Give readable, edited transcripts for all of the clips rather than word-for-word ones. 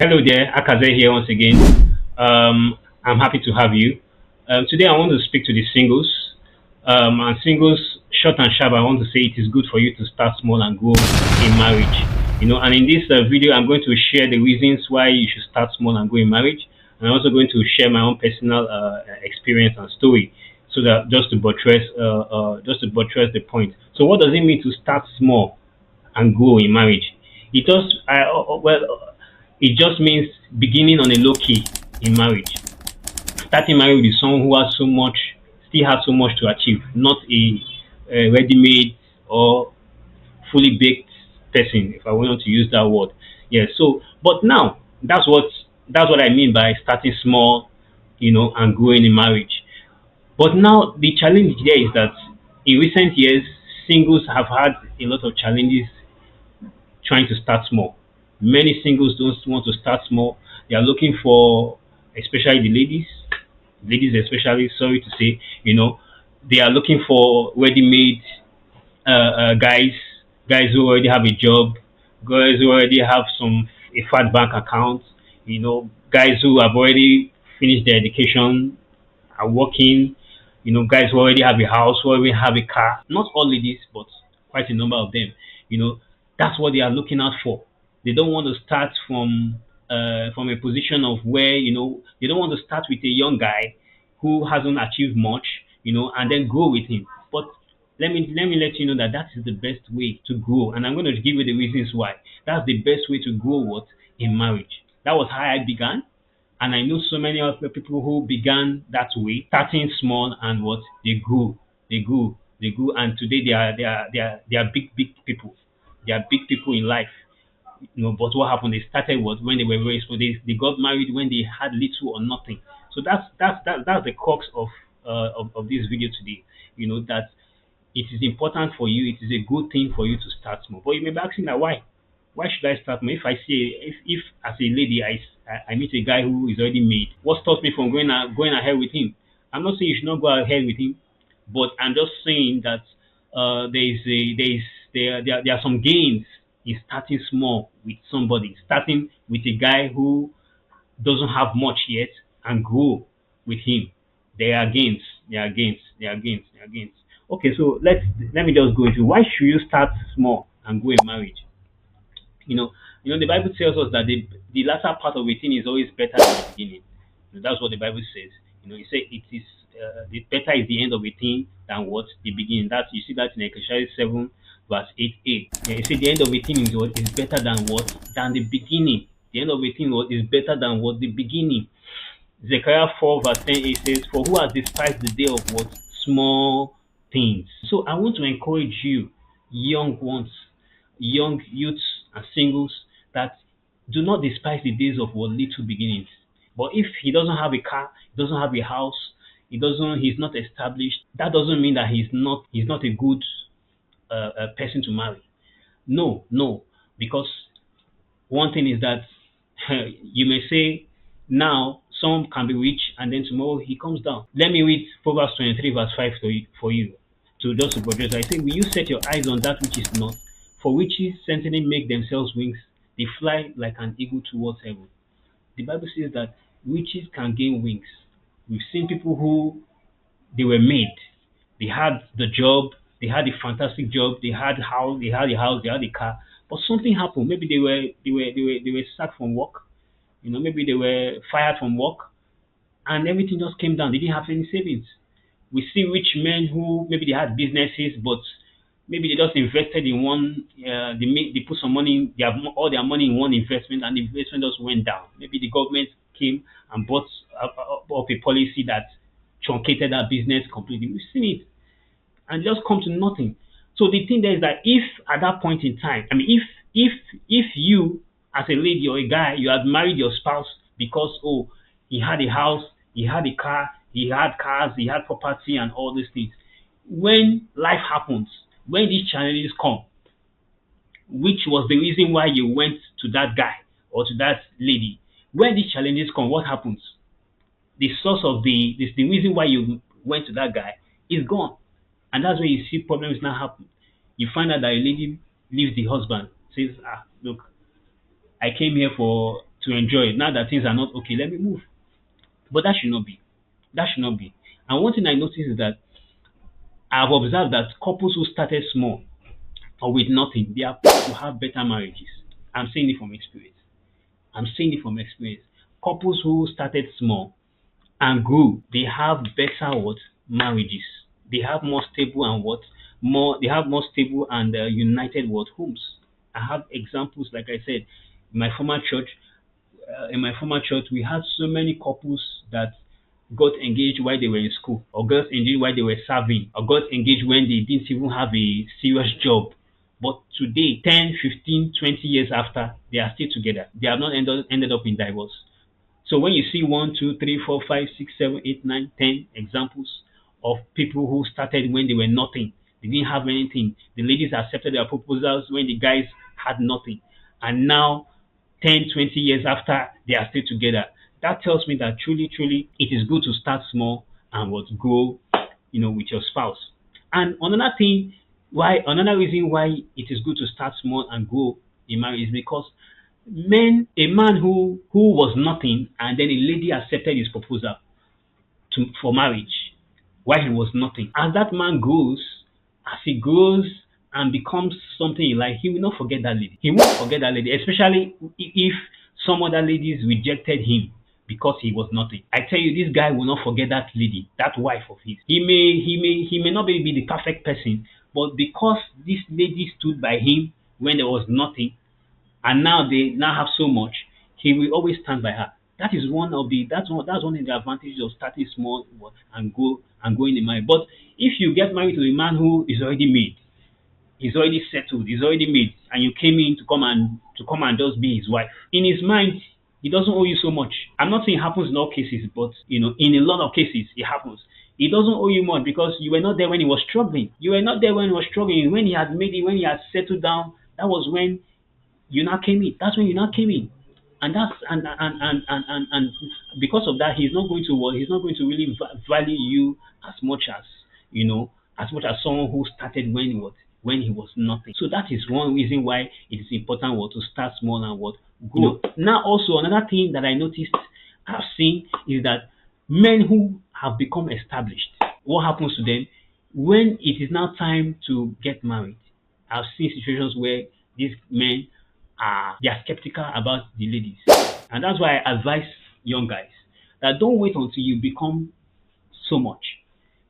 Hello there, Akaze here once again. I'm happy to have you. Today I want to speak to the singles. And singles, short and sharp, I want to say it is good for you to start small and grow in marriage. And in this video, I'm going to share the reasons why you should start small and grow in marriage. And I'm also going to share my own personal experience and story, so that just to buttress the point. So, what does it mean to start small and grow in marriage? It just, it just means beginning on a low key in marriage. Starting marriage with someone who has so much, still has so much to achieve, not a ready-made or fully baked person, if I want to use that word. Yeah. So, but now that's what I mean by starting small, and growing in marriage. But now the challenge there is that in recent years, singles have had a lot of challenges trying to start small. Many singles don't want to start small. They are looking for, especially the ladies especially, sorry to say, they are looking for ready-made guys who already have a job, guys who already have a fat bank account, guys who have already finished their education, are working, guys who already have a house, who already have a car. Not all ladies, but quite a number of them. You know, that's what they are looking out for. They don't want to start from a position of where they don't want to start with a young guy who hasn't achieved much, and then grow with him. But let me let you know that that is the best way to grow, and I'm going to give you the reasons why. That's the best way to grow what in marriage. That was how I began, and I know so many other people who began that way, starting small and what they grew, and today they are big people. They are big people in life. But what happened? They started what when they were very small. They got married when they had little or nothing. So that's the crux of this video today. That it is important for you. It is a good thing for you to start small. But you may be asking that why? Why should I start small? If I see if as a lady I meet a guy who is already made, what stops me from going ahead with him? I'm not saying you should not go ahead with him, but I'm just saying that there are some gains in starting small with somebody, starting with a guy who doesn't have much yet and grow with him. There are gains. There are gains. There are gains. There are gains. Okay, so let me just go into why should you start small and go in marriage. The Bible tells us that the latter part of a thing is always better than the beginning. That's what the Bible says. It says it is the better is the end of a thing than what the beginning. That you see that in Ecclesiastes 7 verse 8a. Yeah, it says the end of a thing is better than what than the beginning. The end of a thing is better than what the beginning. Zechariah 4 verse 10a says, "For who has despised the day of what small things?" So I want to encourage you, young ones, young youths and singles, that do not despise the days of what little beginnings. But if he doesn't have a car, he doesn't have a house, he's not established, that doesn't mean that he's not a good person to marry. No, no, because one thing is that you may say now some can be rich and then tomorrow he comes down. Let me read Proverbs 23 verse 5 for you to just to progress. I say, will you set your eyes on that which is not? For riches certainly make themselves wings. They fly like an eagle towards heaven. The Bible says that riches can gain wings. We've seen people who they were made. They had the job, they had a fantastic job, they had a house, they had a car, but something happened. Maybe they were sacked from work. Maybe they were fired from work, and everything just came down. They didn't have any savings. We see rich men who maybe they had businesses, but maybe they just invested in one. They put some money. They have all their money in one investment, and the investment just went down. Maybe the government came and brought up a policy that truncated that business completely. We've seen it, and just come to nothing. So the thing there is that if at that point in time, I mean, if you as a lady or a guy, you had married your spouse because he had a house, he had a car, he had cars, he had property and all these things. When life happens, when these challenges come, which was the reason why you went to that guy or to that lady, when these challenges come, what happens? The source of the reason why you went to that guy is gone. And that's where you see problems now happen. You find out that a lady leaves the husband, says, look, I came here to enjoy. Now that things are not okay, let me move. But that should not be. That should not be. And one thing I noticed is that I've observed that couples who started small or with nothing, they are to have better marriages. I'm saying it from experience. I'm saying it from experience. Couples who started small and grew, they have better what marriages. They have more stable and what more. They have more stable and united what homes. I have examples, like I said, in my former church. In my former church, we had so many couples that got engaged while they were in school, or got engaged while they were serving, or got engaged when they didn't even have a serious job. But today, 10, 15, 20 years after, they are still together. They have not ended up in divorce. So when you see one, two, three, four, five, six, seven, eight, nine, 10 examples of people who started when they were nothing, they didn't have anything. The ladies accepted their proposals when the guys had nothing. And now 10, 20 years after, they are still together. That tells me that truly, truly, it is good to start small and what grow, with your spouse. And another reason why it is good to start small and grow in marriage is because a man who was nothing and then a lady accepted his proposal for marriage while he was nothing. As that man grows, as he grows and becomes something he like, he will not forget that lady. He won't forget that lady, especially if some other ladies rejected him because he was nothing. I tell you, this guy will not forget that lady, that wife of his. He may not be the perfect person, but because this lady stood by him when there was nothing, and now they now have so much, he will always stand by her. That's one of the advantages of starting small and going in marriage. But if you get married to a man who is already made, he's already settled, he's already made, and you came in to come and just be his wife, in his mind, he doesn't owe you so much. I'm not saying it happens in all cases, but in a lot of cases it happens. He doesn't owe you much because you were not there when he was struggling. You were not there when he was struggling. When he had made it, when he had settled down, that was when you now came in. That's when you now came in. And that's and because of that, he's not going to really value you as much as someone who started when he was nothing. So that is one reason why it is important to start small and grow. Now also another thing that I noticed, I've seen, is that men who have become established, what happens to them when it is now time to get married? I've seen situations where these men they are skeptical about the ladies. And that's why I advise young guys that don't wait until you become so much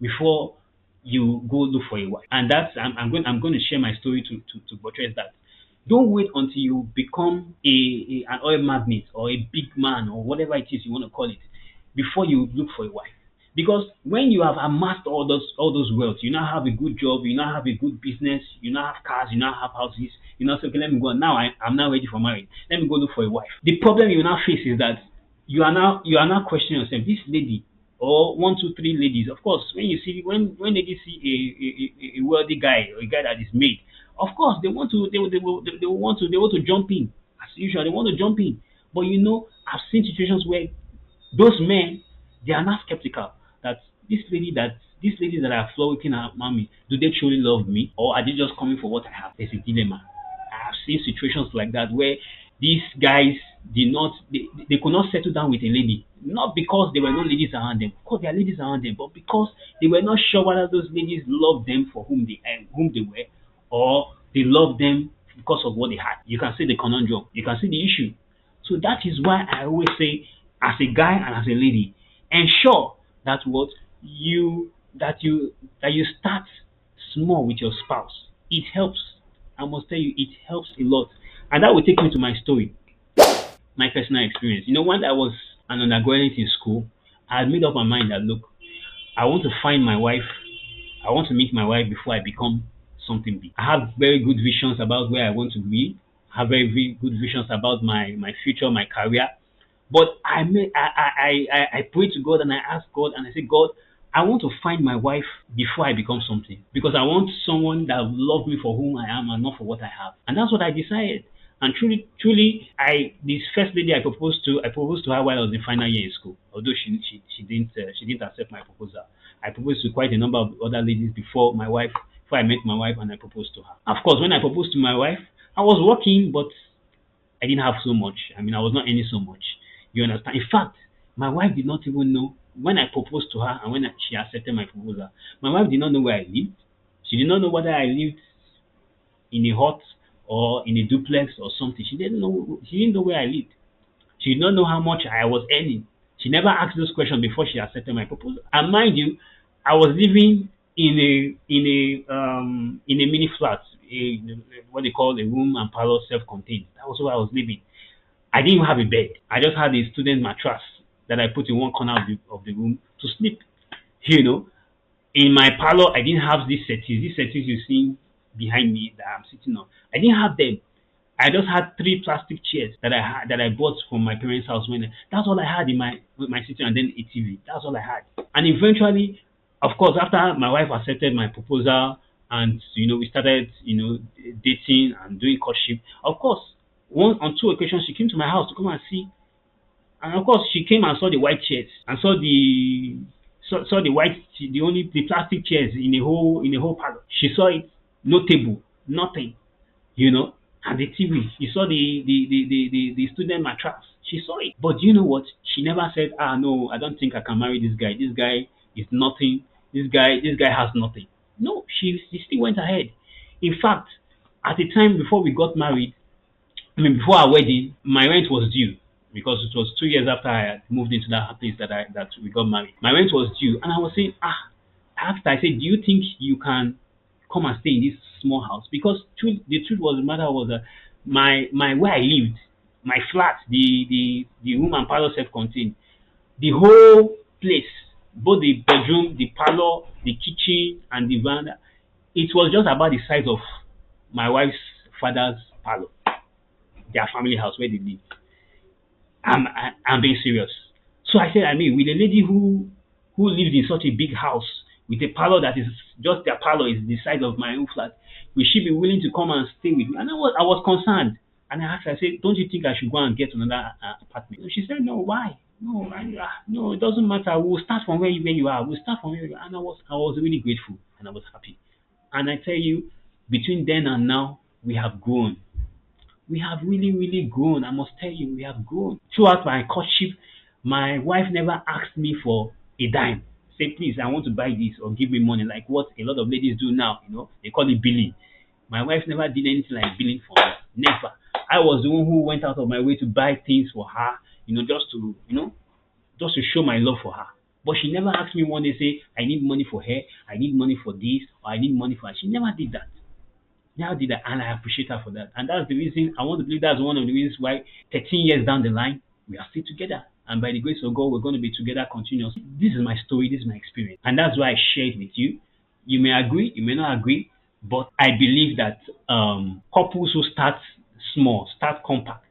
before you go look for a wife. And that's I'm going to share my story to buttress that. Don't wait until you become an oil magnate or a big man or whatever it is you want to call it before you look for a wife. Because when you have amassed all those wealth, you now have a good job, you now have a good business, you now have cars, you now have houses, you now say, okay, let me go. Now I'm now ready for marriage. Let me go look for a wife. The problem you now face is that you are now questioning yourself. This lady or one, two, three ladies. Of course, when ladies see a wealthy guy or a guy that is made, of course they want to jump in as usual. They want to jump in, but I've seen situations where those men, they are not skeptical that these ladies that are floating around me, do they truly love me or are they just coming for what I have? There's a dilemma. I have seen situations like that where these guys they could not settle down with a lady, not because there were no ladies around them. Of course, there are ladies around them, but because they were not sure whether those ladies loved them for whom they were, or they loved them because of what they had. You can see the conundrum. You can see the issue. So that is why I always say, as a guy and as a lady, ensure that what you that you start small with your spouse. It helps. I must tell you, it helps a lot. And that will take me to my story, my personal experience. When I was an undergraduate in school, I had made up my mind that look, I want to find my wife. I want to meet my wife before I become something big. I have very good visions about where I want to be. I have very good visions about my future, my career. But I pray to God and I ask God and I say, God, I want to find my wife before I become something, because I want someone that will love me for whom I am and not for what I have. And that's what I decided. And truly, truly, this first lady I proposed to her while I was in final year in school. Although she didn't accept my proposal. I proposed to quite a number of other ladies before I met my wife and I proposed to her. Of course, when I proposed to my wife, I was working, but I didn't have so much. I mean, I was not earning so much. You understand? In fact, my wife did not even know when I proposed to her and when she accepted my proposal. My wife did not know where I lived. She did not know whether I lived in a hut or in a duplex or something. She didn't know. She didn't know where I lived. She did not know how much I was earning. She never asked those questions before she accepted my proposal. And mind you, I was living in a mini flat, what they call a room and parlor self-contained. That was where I was living. I didn't even have a bed. I just had a student mattress that I put in one corner of the room to sleep. You know, in my parlor, I didn't have these settees. These settees you see behind me that I'm sitting on. I didn't have them. I just had three plastic chairs that I bought from my parents' house when that's all I had in my with my sitting and then a TV. That's all I had. And eventually, of course, after my wife accepted my proposal and we started dating and doing courtship. Of course, on two occasions she came to my house to come and see, and of course she came and saw the white chairs and saw the the plastic chairs in the whole parlor. She saw it, no table, nothing you know, and the TV. She saw the student mattress. She saw it. But you know what? She never said, no, I don't think I can marry this guy. This guy is nothing. This guy has nothing. No, she still went ahead. In fact, at the time before we got married, I mean before our wedding, my rent was due because it was 2 years after I had moved into that place that we got married. My rent was due, and I was saying, after I said, do you think you can come and stay in this small house? Because the truth was the matter was that my where I lived, my flat, the room and parlor self-contained, the whole place, both the bedroom, the parlor, the kitchen, and the veranda, it was just about the size of my wife's father's parlor, their family house where they live. I'm being serious. So I said, I mean, with a lady who lives in such a big house with a parlor that is just their parlor is the size of my own flat, will she be willing to come and stay with me? And I was concerned. And I asked her, I said, don't you think I should go and get another apartment? And she said, no, why? No, no, it doesn't matter. We'll start from where you are. We'll start from where you are. And I was really grateful and I was happy. And I tell you, between then and now, we have grown. We have really, really grown. I must tell you, we have grown. Throughout my courtship, my wife never asked me for a dime. Say, please, I want to buy this or give me money, like what a lot of ladies do now. They call it billing. My wife never did anything like billing for me. Never. I was the one who went out of my way to buy things for her, just to show my love for her. But she never asked me one day, say, I need money for her, I need money for this, or I need money for her. She never did that. Now did that, and I appreciate her for that. And that's the reason I want to believe that's one of the reasons why 13 years down the line we are still together. And by the grace of God, we're going to be together continuously. This is my story, this is my experience. And that's why I share it with you. You may agree, you may not agree, but I believe that couples who start small, start compact,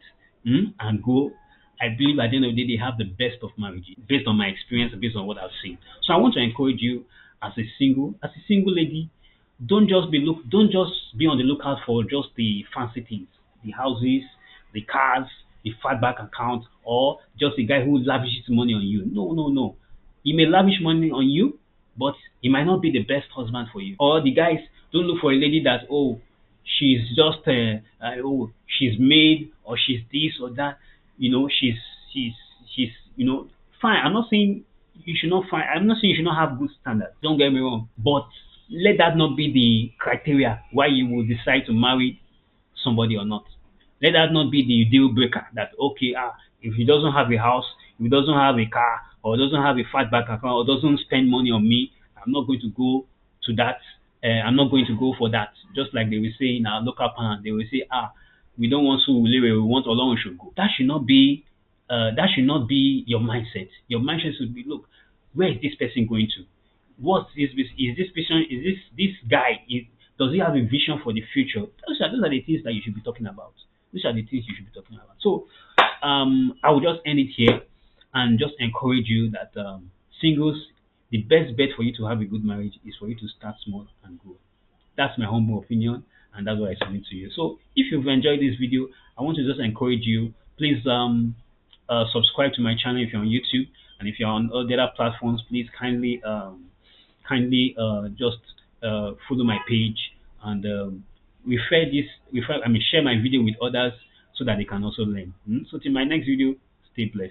and go, I believe at the end of the day they have the best of marriages based on my experience, based on what I've seen. So I want to encourage you as a single lady, don't just be on the lookout for just the fancy things, the houses, the cars, the fat bank account, or just a guy who lavishes money on you. No, no, no. He may lavish money on you, but he might not be the best husband for you. Or the guys, don't look for a lady that, she's just she's made, or she's this or that. She's fine. I'm not saying you should not have good standards. Don't get me wrong, but let that not be the criteria why you will decide to marry somebody or not. Let that not be the deal breaker that, okay, if he doesn't have a house, if he doesn't have a car, or doesn't have a fat bank account, or doesn't spend money on me, I'm not going to go to that. I'm not going to go for that. Just like they will say in our local plan, they will say, we don't want Sulere, we want Olorun should go. That should not be your mindset. Your mindset should be, look, where is this person going to? What is this person? Is this guy? Does he have a vision for the future? Those are the things that you should be talking about. These are the things you should be talking about. So, I will just end it here and just encourage you that singles, the best bet for you to have a good marriage is for you to start small and grow. That's my humble opinion, and that's what I submit to you. So, if you've enjoyed this video, I want to just encourage you. Please subscribe to my channel if you're on YouTube, and if you're on other platforms, please kindly just follow my page and share my video with others so that they can also learn. So till my next video, stay blessed.